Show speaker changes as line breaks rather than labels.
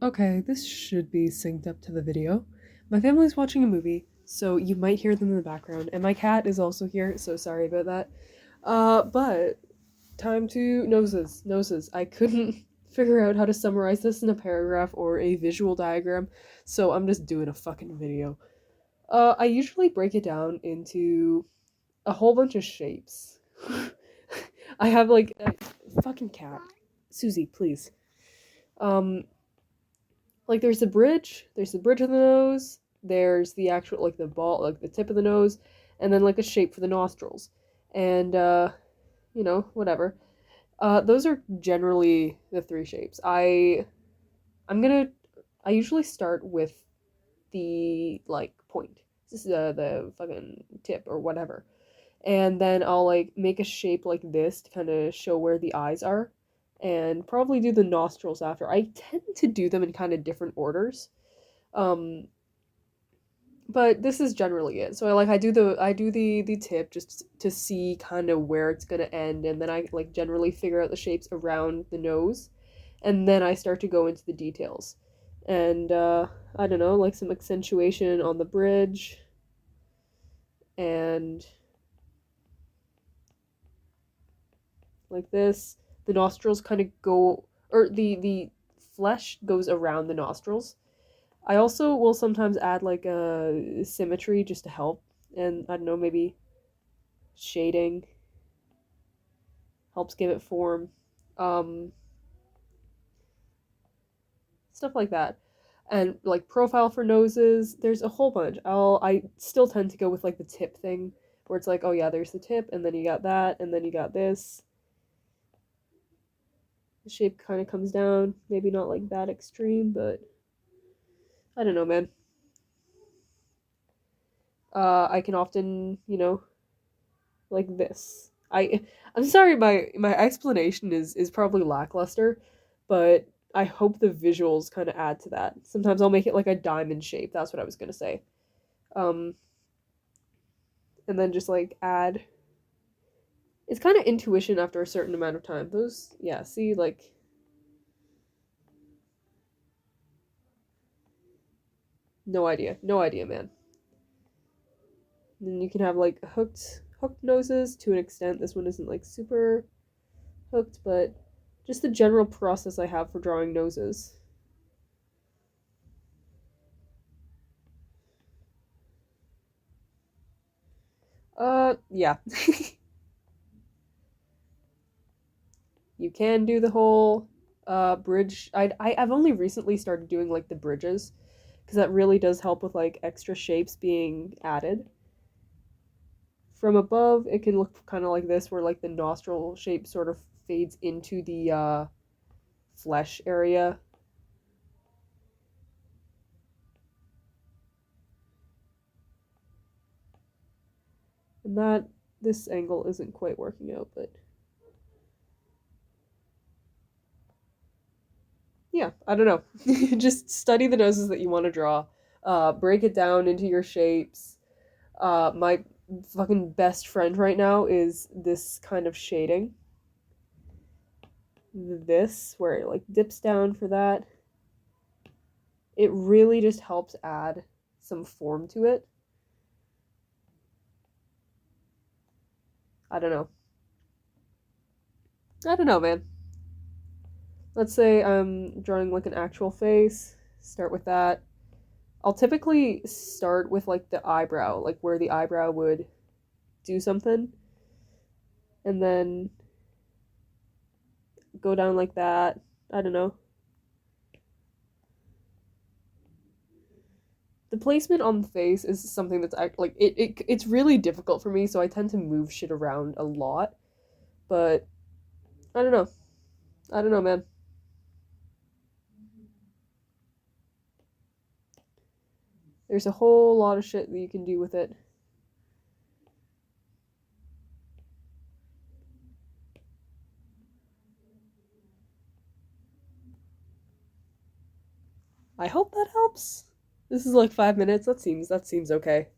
Okay, this should be synced up to the video. My family's watching a movie, so you might hear them in the background, and my cat is also here, so sorry about that. But time to noses. Noses. I couldn't figure out how to summarize this in a paragraph or a visual diagram, so I'm just doing a fucking video. I usually break it down into a whole bunch of shapes. I have like a fucking cat. Susie, please. Um, like there's the bridge of the nose, there's the actual like the ball, like the tip of the nose, and then like a shape for the nostrils. And whatever. Those are generally the three shapes. I'm gonna I usually start with the like point. This is the fucking tip or whatever. And then I'll like make a shape like this to kind of show where the eyes are and probably do the nostrils after. I tend to do them in kind of different orders. Um, but this is generally it. So I do the tip just to see kind of where it's gonna end, and then I like generally figure out the shapes around the nose, and then I start to go into the details. And I don't know, like some accentuation on the bridge, and like this. The nostrils kind of go, or the flesh goes around the nostrils. I also will sometimes add like a symmetry just to help, and I don't know, maybe shading helps give it form, um, stuff like that. And like profile for noses, there's a whole bunch. I still tend to go with like the tip thing, where it's like, oh yeah, there's the tip, and then you got that, and then you got this. The shape kind of comes down, maybe not like that extreme, but I don't know, man. I can often, like this. I'm sorry, my explanation is probably lackluster, but I hope the visuals kind of add to that. Sometimes I'll make it like a diamond shape. That's what I was gonna say. Um, and then just like add. It's kind of intuition after a certain amount of time. Those, yeah. See, like no idea, man. And then you can have like hooked noses to an extent. This one isn't like super hooked, but just the general process I have for drawing noses. Yeah. You can do the whole bridge. I've only recently started doing like the bridges because that really does help with like extra shapes being added. From above, it can look kind of like this, where like the nostril shape sort of fades into the flesh area. And that this angle isn't quite working out, but yeah, I don't know. Just study the noses that you want to draw. Break it down into your shapes. My fucking best friend right now is this kind of shading. This, where it like dips down for that. It really just helps add some form to it. I don't know. I don't know, man. Let's say I'm drawing like an actual face. Start with that. I'll typically start with like the eyebrow, like where the eyebrow would do something, and then go down like that. I don't know. The placement on the face is something that's like it's really difficult for me, so I tend to move shit around a lot. But I don't know. I don't know, man. There's a whole lot of shit that you can do with it. I hope that helps. This is like 5 minutes. That seems okay.